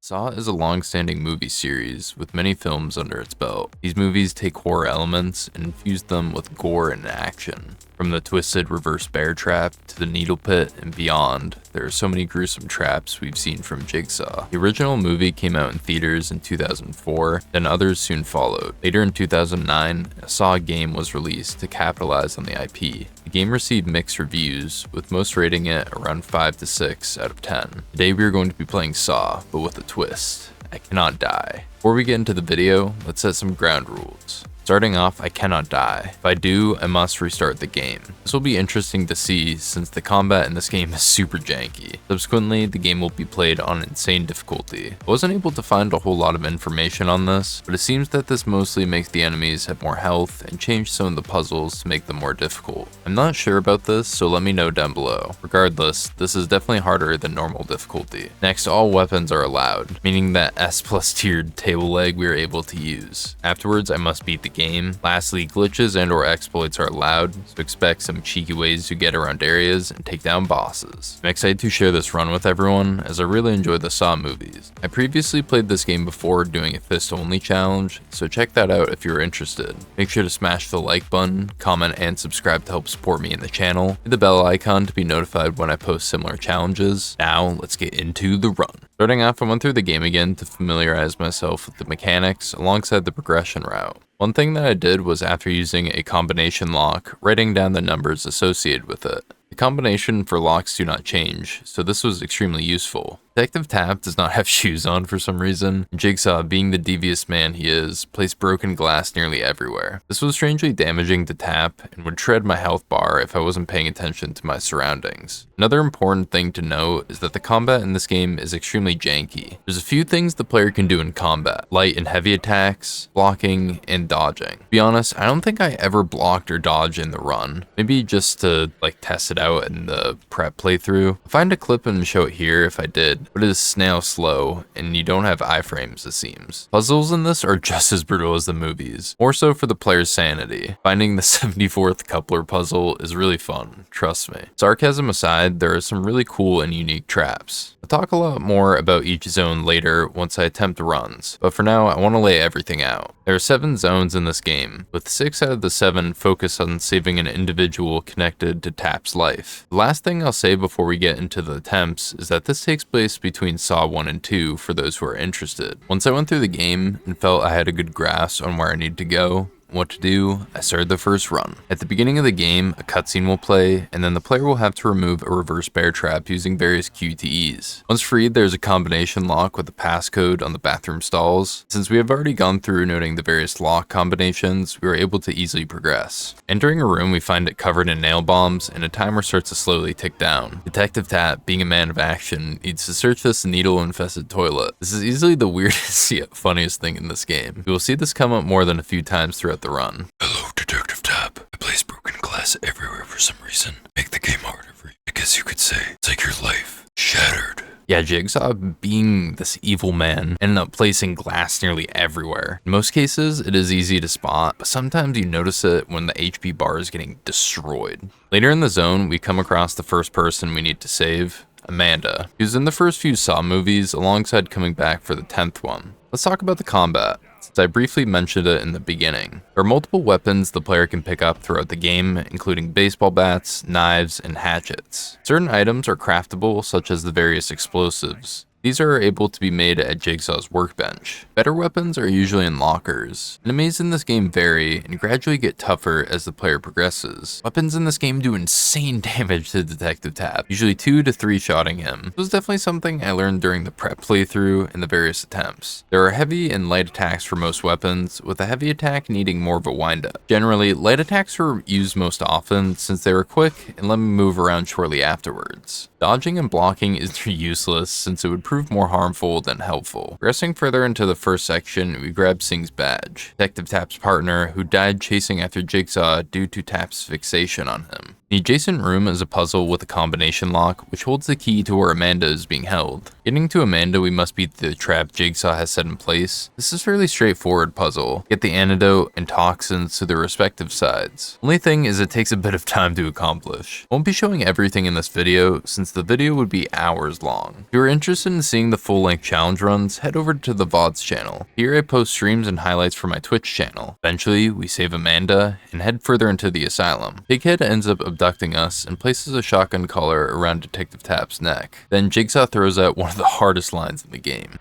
Saw is a long-standing movie series with many films under its belt. These movies take horror elements and infuse them with gore and action. From the twisted reverse bear trap to the needle pit and beyond, there are so many gruesome traps we've seen from Jigsaw. The original movie came out in theaters in 2004, then others soon followed. Later in 2009, a Saw game was released to capitalize on the IP. The game received mixed reviews, with most rating it around 5 to 6 out of 10. Today we are going to be playing Saw, but with a twist. I cannot die. Before we get into the video, let's set some ground rules. Starting off, I cannot die. If I do, I must restart the game. This will be interesting to see since the combat in this game is super janky. Subsequently, the game will be played on insane difficulty. I wasn't able to find a whole lot of information on this, but it seems that this mostly makes the enemies have more health and change some of the puzzles to make them more difficult. I'm not sure about this, so let me know down below. Regardless, this is definitely harder than normal difficulty. Next, all weapons are allowed, meaning that S+ tiered table leg we are able to use. Afterwards, I must beat the game. Lastly, glitches and or exploits are allowed, so expect some cheeky ways to get around areas and take down bosses. I'm excited to share this run with everyone, as I really enjoy the Saw movies. I previously played this game before doing a fist only challenge, so check that out if you're interested. Make sure to smash the like button, comment and subscribe to help support me in the channel. Hit the bell icon to be notified when I post similar challenges. Now, let's get into the run. Starting off, I went through the game again to familiarize myself with the mechanics alongside the progression route. One thing that I did was, after using a combination lock, writing down the numbers associated with it. The combination for locks do not change, so this was extremely useful. Detective Tapp does not have shoes on for some reason. Jigsaw, being the devious man he is, placed broken glass nearly everywhere. This was strangely damaging to Tapp and would shred my health bar if I wasn't paying attention to my surroundings. Another important thing to note is that the combat in this game is extremely janky. There's a few things the player can do in combat: light and heavy attacks, blocking, and dodging. To be honest, I don't think I ever blocked or dodged in the run. Maybe just to test it out in the prep playthrough. I'll find a clip and show it here if I did, but it is snail slow, and you don't have iframes, it seems. Puzzles in this are just as brutal as the movies, more so for the player's sanity. Finding the 74th coupler puzzle is really fun, trust me. Sarcasm aside, there are some really cool and unique traps. I'll talk a lot more about each zone later once I attempt runs, but for now I want to lay everything out. There are 7 zones in this game, with 6 out of the 7 focus on saving an individual connected to Tapp's life. The last thing I'll say before we get into the attempts is that this takes place between Saw 1 and 2 for those who are interested. Once I went through the game and felt I had a good grasp on where I need to go, what to do, I started the first run. At the beginning of the game, a cutscene will play, and then the player will have to remove a reverse bear trap using various QTEs. Once freed, there's a combination lock with a passcode on the bathroom stalls. Since we have already gone through noting the various lock combinations, we were able to easily progress. Entering a room, we find it covered in nail bombs, and a timer starts to slowly tick down. Detective Tapp, being a man of action, needs to search this needle-infested toilet. This is easily the weirdest yet funniest thing in this game. You will see this come up more than a few times throughout the run. Hello, Detective Tapp. I place broken glass everywhere for some reason. Make the game harder for you. I guess you could say it's like your life shattered. Yeah, Jigsaw, being this evil man, ended up placing glass nearly everywhere. In most cases, it is easy to spot, but sometimes you notice it when the HP bar is getting destroyed. Later in the zone, we come across the first person we need to save, Amanda, who's in the first few Saw movies alongside coming back for the 10th one. Let's talk about the combat, since I briefly mentioned it in the beginning. There are multiple weapons the player can pick up throughout the game, including baseball bats, knives, and hatchets. Certain items are craftable, such as the various explosives. These are able to be made at Jigsaw's workbench. Better weapons are usually in lockers. Enemies in this game vary and gradually get tougher as the player progresses. Weapons in this game do insane damage to Detective Tapp, usually 2 to 3 shotting him. This was definitely something I learned during the prep playthrough and the various attempts. There are heavy and light attacks for most weapons, with a heavy attack needing more of a windup. Generally, light attacks were used most often since they were quick and let me move around shortly afterwards. Dodging and blocking is useless since it would prove more harmful than helpful. Progressing further into the first section, we grab Singh's badge, Detective Tapp's partner, who died chasing after Jigsaw due to Tapp's fixation on him. The adjacent room is a puzzle with a combination lock, which holds the key to where Amanda is being held. Getting to Amanda, we must beat the trap Jigsaw has set in place. This is a fairly straightforward puzzle. Get the antidote and toxins to their respective sides. Only thing is it takes a bit of time to accomplish. I won't be showing everything in this video, since the video would be hours long. If you are interested in seeing the full-length challenge runs, head over to the VODs channel. Here I post streams and highlights for my Twitch channel. Eventually, we save Amanda and head further into the asylum. Pighead ends up abducting us and places a shotgun collar around Detective Tap's neck. Then Jigsaw throws out one of the hardest lines in the game.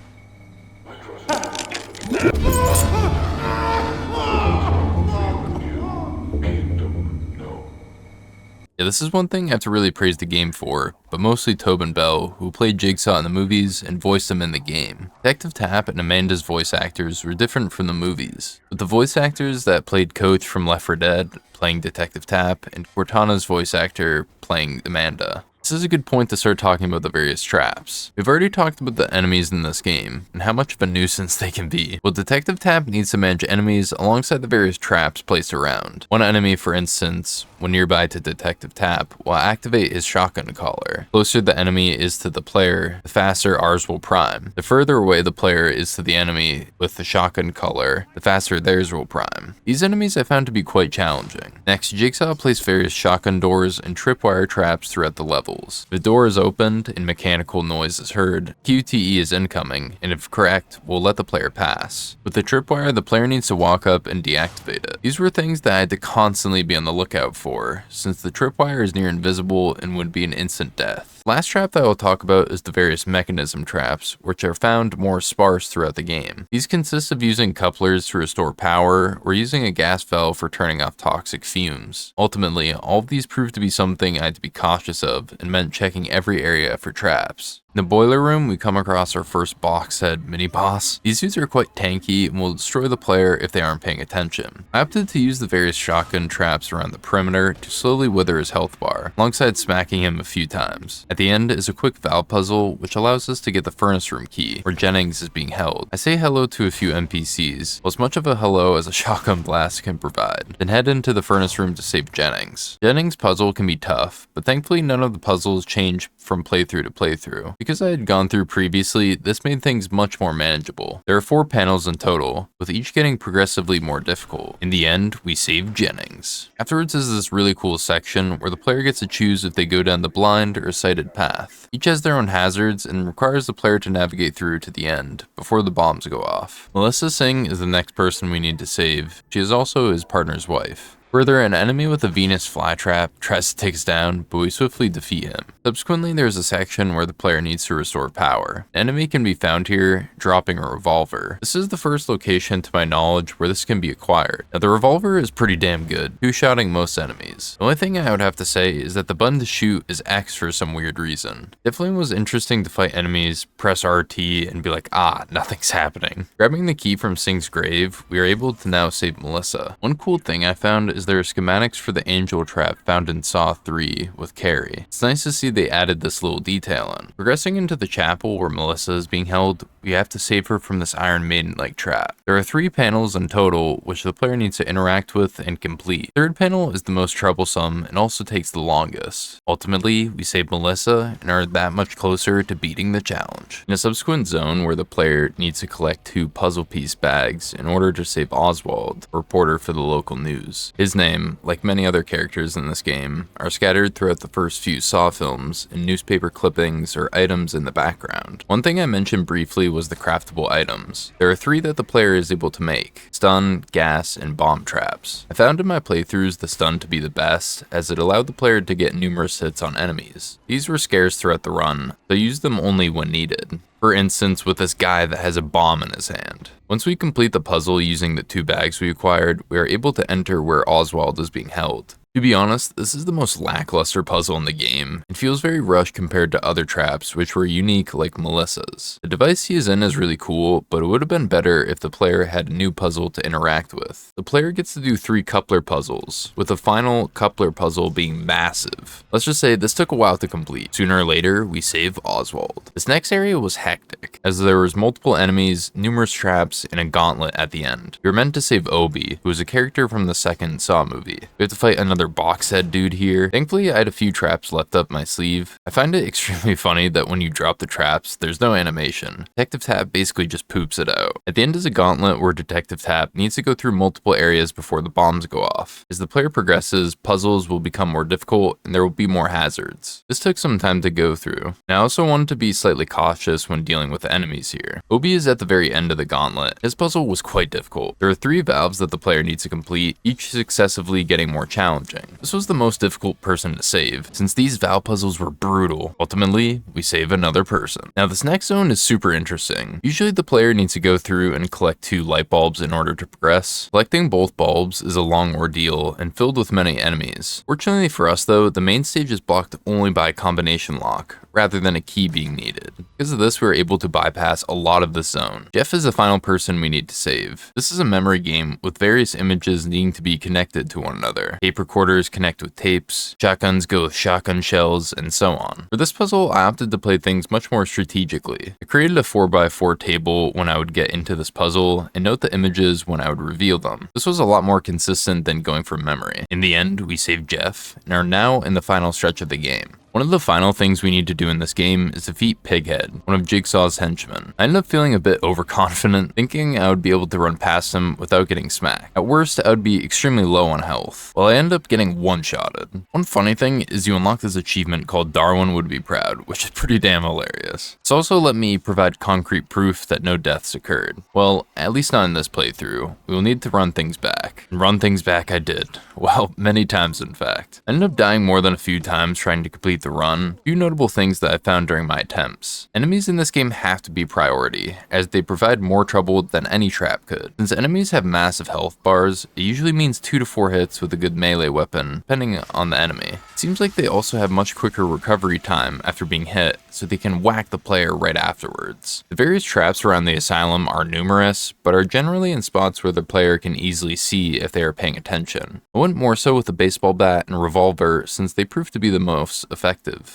Yeah, this is one thing I have to really praise the game for, but mostly Tobin Bell, who played Jigsaw in the movies and voiced him in the game. Detective Tap and Amanda's voice actors were different from the movies, with the voice actors that played Coach from Left 4 Dead playing Detective Tap and Cortana's voice actor playing Amanda. This is a good point to start talking about the various traps. We've already talked about the enemies in this game, and how much of a nuisance they can be. Well, Detective Tap needs to manage enemies alongside the various traps placed around. One enemy, for instance, when nearby to Detective Tap, will activate his shotgun collar. The closer the enemy is to the player, the faster ours will prime. The further away the player is to the enemy with the shotgun collar, the faster theirs will prime. These enemies I found to be quite challenging. Next, Jigsaw placed various shotgun doors and tripwire traps throughout the level. The door is opened and mechanical noise is heard. QTE is incoming, and if correct, will let the player pass. With the tripwire, the player needs to walk up and deactivate it. These were things that I had to constantly be on the lookout for, since the tripwire is near invisible and would be an instant death. Last trap that I will talk about is the various mechanism traps, which are found more sparse throughout the game. These consist of using couplers to restore power, or using a gas valve for turning off toxic fumes. Ultimately, all of these proved to be something I had to be cautious of, and meant checking every area for traps. In the boiler room, we come across our first box head mini-boss. These dudes are quite tanky and will destroy the player if they aren't paying attention. I opted to use the various shotgun traps around the perimeter to slowly wither his health bar, alongside smacking him a few times. At the end is a quick valve puzzle, which allows us to get the furnace room key, where Jennings is being held. I say hello to a few NPCs, well, as much of a hello as a shotgun blast can provide, then head into the furnace room to save Jennings. Jennings' puzzle can be tough, but thankfully none of the puzzles change from playthrough to playthrough. Because I had gone through previously, this made things much more manageable. There are 4 panels in total, with each getting progressively more difficult. In the end, we save Jennings. Afterwards is this really cool section where the player gets to choose if they go down the blind or cited path. Each has their own hazards and requires the player to navigate through to the end, before the bombs go off. Melissa Singh is the next person we need to save. She is also his partner's wife. Further, an enemy with a Venus flytrap tries to take us down, but we swiftly defeat him. Subsequently, there is a section where the player needs to restore power. An enemy can be found here, dropping a revolver. This is the first location to my knowledge where this can be acquired. Now, the revolver is pretty damn good, two-shotting most enemies. The only thing I would have to say is that the button to shoot is X for some weird reason. Definitely was interesting to fight enemies, press RT, and be like, nothing's happening. Grabbing the key from Singh's grave, we are able to now save Melissa. One cool thing I found is there are schematics for the angel trap found in Saw 3 with Carrie. It's nice to see they added this little detail in. Progressing into the chapel where Melissa is being held, we have to save her from this Iron Maiden-like trap. There are 3 panels in total, which the player needs to interact with and complete. The 3rd panel is the most troublesome and also takes the longest. Ultimately, we save Melissa and are that much closer to beating the challenge. In a subsequent zone where the player needs to collect 2 puzzle piece bags in order to save Oswald, a reporter for the local news. His name, like many other characters in this game, are scattered throughout the first few Saw films in newspaper clippings or items in the background. One thing I mentioned briefly was the craftable items. There are 3 that the player is able to make: stun, gas, and bomb traps. I found in my playthroughs the stun to be the best, as it allowed the player to get numerous hits on enemies. These were scarce throughout the run, so I used them only when needed. For instance, with this guy that has a bomb in his hand. Once we complete the puzzle using the 2 bags we acquired, we are able to enter where Oswald is being held. To be honest, this is the most lackluster puzzle in the game. It feels very rushed compared to other traps, which were unique like Melissa's. The device he is in is really cool, but it would have been better if the player had a new puzzle to interact with. The player gets to do 3 coupler puzzles, with the final coupler puzzle being massive. Let's just say this took a while to complete. Sooner or later, we save Oswald. This next area was hectic, as there was multiple enemies, numerous traps, and a gauntlet at the end. We were meant to save Obi, who is a character from the second Saw movie. We have to fight another another box head dude here. Thankfully, I had a few traps left up my sleeve. I find it extremely funny that when you drop the traps, there's no animation. Detective Tap basically just poops it out. At the end is a gauntlet where Detective Tap needs to go through multiple areas before the bombs go off. As the player progresses, puzzles will become more difficult and there will be more hazards. This took some time to go through. I also wanted to be slightly cautious when dealing with the enemies here. Obi is at the very end of the gauntlet. His puzzle was quite difficult. There are 3 valves that the player needs to complete, each successively getting more challenging. This was the most difficult person to save, since these valve puzzles were brutal. Ultimately, we save another person. Now this next zone is super interesting. Usually the player needs to go through and collect 2 light bulbs in order to progress. Collecting both bulbs is a long ordeal and filled with many enemies. Fortunately for us though, the main stage is blocked only by a combination lock, rather than a key being needed. Because of this, we were able to bypass a lot of this zone. Jeff is the final person we need to save. This is a memory game with various images needing to be connected to one another. Tape recorders connect with tapes, shotguns go with shotgun shells, and so on. For this puzzle, I opted to play things much more strategically. I created a 4x4 table when I would get into this puzzle, and note the images when I would reveal them. This was a lot more consistent than going from memory. In the end, we saved Jeff, and are now in the final stretch of the game. One of the final things we need to do in this game is defeat Pighead, one of Jigsaw's henchmen. I ended up feeling a bit overconfident, thinking I would be able to run past him without getting smacked. At worst, I would be extremely low on health, while I end up getting one-shotted. One funny thing is you unlock this achievement called Darwin Would Be Proud, which is pretty damn hilarious. It's also let me provide concrete proof that no deaths occurred. Well, at least not in this playthrough. We will need to run things back. And run things back I did. Well, many times in fact. I ended up dying more than a few times trying to complete the run. A few notable things that I found during my attempts. Enemies in this game have to be priority, as they provide more trouble than any trap could. Since enemies have massive health bars, it usually means 2 to 4 hits with a good melee weapon, depending on the enemy. It seems like they also have much quicker recovery time after being hit, so they can whack the player right afterwards. The various traps around the asylum are numerous, but are generally in spots where the player can easily see if they are paying attention. I went more so with a baseball bat and revolver since they proved to be the most effective.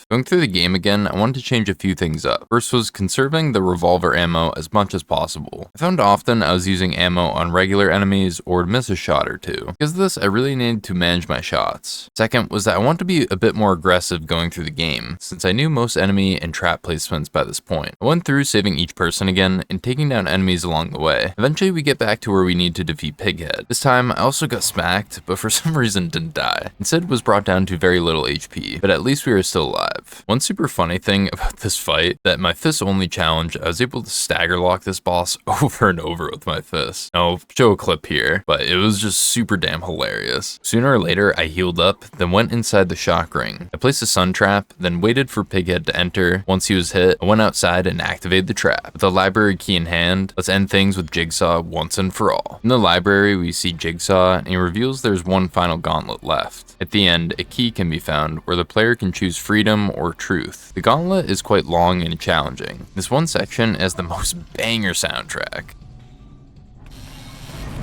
Going through the game again, I wanted to change a few things up. First was conserving the revolver ammo as much as possible. I found often I was using ammo on regular enemies or would miss a shot or two. Because of this, I really needed to manage my shots. Second was that I wanted to be a bit more aggressive going through the game, since I knew most enemy and trap placements by this point. I went through saving each person again and taking down enemies along the way. Eventually we get back to where we need to defeat Pighead. This time I also got smacked, but for some reason didn't die. Instead was brought down to very little HP, but at least we were still alive. One super funny thing about this fight, that my fist only challenge, I was able to stagger lock this boss over and over with my fist. I'll show a clip here, but it was just super damn hilarious. Sooner or later I healed up, then went inside the shock ring. I placed a sun trap, then waited for Pighead to enter. Once he was hit, I went outside and activated the trap. With the library key in hand, let's end things with Jigsaw once and for all. In the library we see Jigsaw and he reveals there's one final gauntlet left. At the end, a key can be found where the player can choose freedom or truth. The gauntlet is quite long and challenging. This one section has the most banger soundtrack.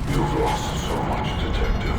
You've lost so much, Detective.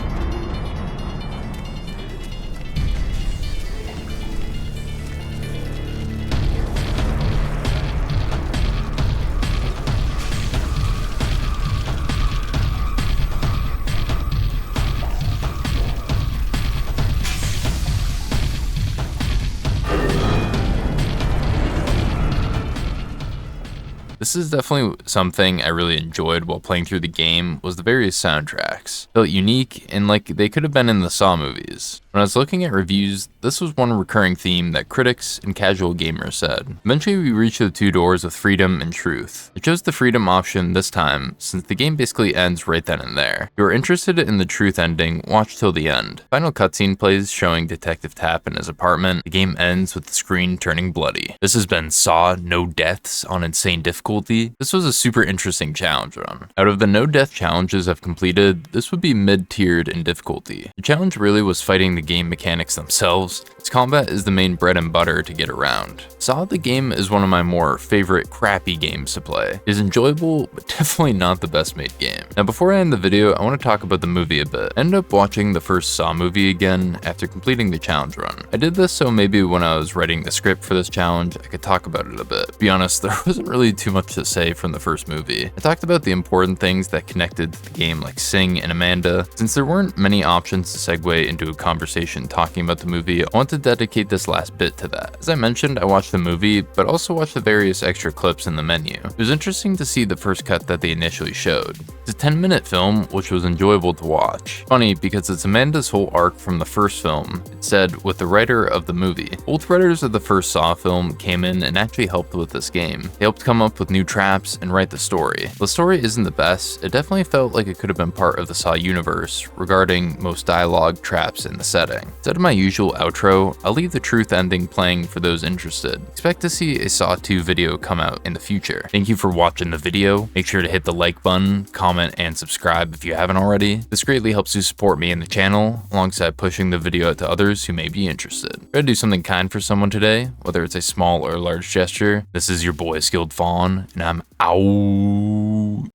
This is definitely something I really enjoyed while playing through the game, was the various soundtracks. Felt unique and like they could have been in the Saw movies. When I was looking at reviews, this was one recurring theme that critics and casual gamers said. Eventually we reached the 2 doors with freedom and truth. I chose the freedom option this time, since the game basically ends right then and there. If you are interested in the truth ending, watch till the end. Final cutscene plays showing Detective Tapp in his apartment. The game ends with the screen turning bloody. This has been Saw No Deaths on Insane Difficulty. This was a super interesting challenge run. Out of the no death challenges I've completed, this would be mid-tiered in difficulty. The challenge really was fighting the game mechanics themselves. It's combat is the main bread and butter to get around. Saw the game is one of my more favorite crappy games to play. It is enjoyable, but definitely not the best made game. Now before I end the video, I want to talk about the movie a bit. I ended up watching the first Saw movie again after completing the challenge run. I did this so maybe when I was writing the script for this challenge, I could talk about it a bit. To be honest, there wasn't really too much to say from the first movie. I talked about the important things that connected to the game like Sing and Amanda. Since there weren't many options to segue into a conversation talking about the movie, I want to dedicate this last bit to that. As I mentioned, I watched the movie, but also watched the various extra clips in the menu. It was interesting to see the first cut that they initially showed. It's a 10-minute film, which was enjoyable to watch. Funny, because it's Amanda's whole arc from the first film. It said, with the writer of the movie. Both writers of the first Saw film came in and actually helped with this game. They helped come up with new traps and write the story. The story isn't the best, it definitely felt like it could have been part of the Saw universe regarding most dialogue, traps, and the setting. Instead of my usual outro, I'll leave the truth ending playing for those interested. Expect to see a Saw 2 video come out in the future. Thank you for watching the video. Make sure to hit the like button, comment, and subscribe if you haven't already. This greatly helps you support me and the channel, alongside pushing the video out to others who may be interested. Try to do something kind for someone today, whether it's a small or large gesture. This is your boy Skilled Fawn, and I'm out.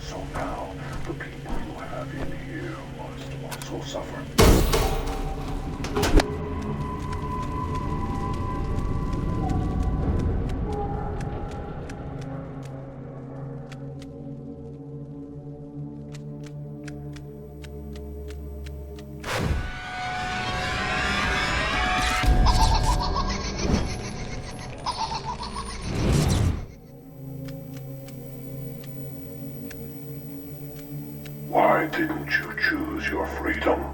So now, the people you have in here must also suffer. Why didn't you choose your freedom?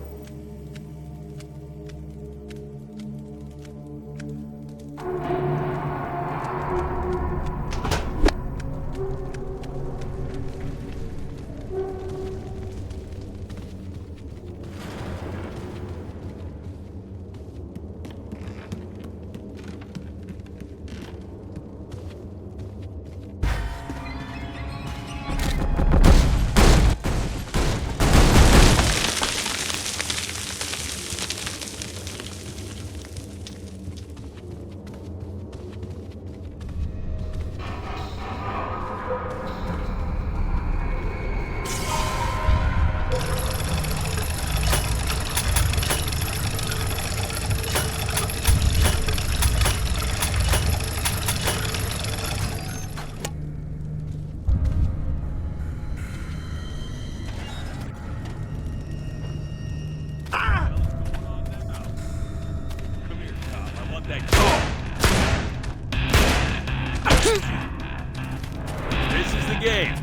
This is the game.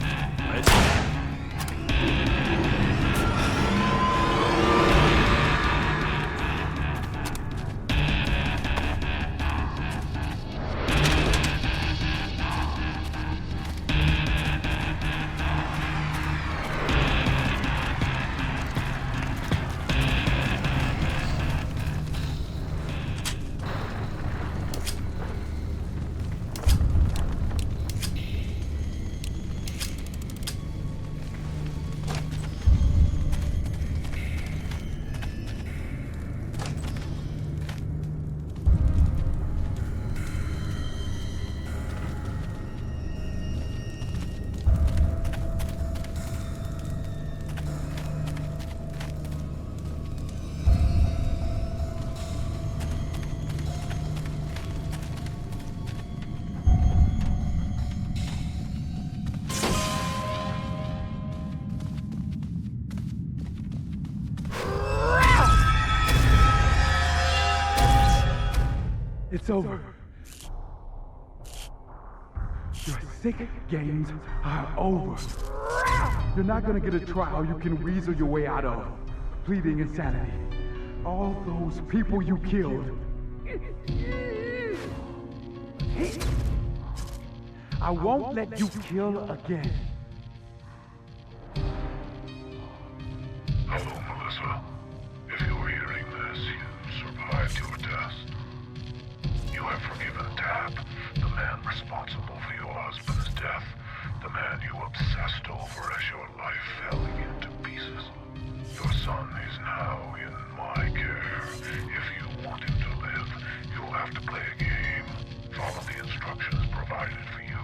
It's over. Your sick games are over. You're not gonna get a trial you can weasel your way out of. Pleading insanity. All those people you killed. I won't let you kill again. Hello, Melissa. If you are hearing this, you survived your test. You have forgiven Tab, the man responsible for your husband's death, the man you obsessed over as your life fell into pieces. Your son is now in my care. If you want him to live, you'll have to play a game. Follow the instructions provided for you.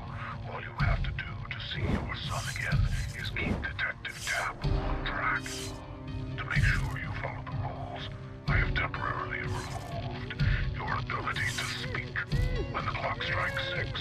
All you have to do to see your son again is keep Detective Tap on track. To make sure you follow the rules, I have temporarily removed your ability to speak. When the clock strikes 6,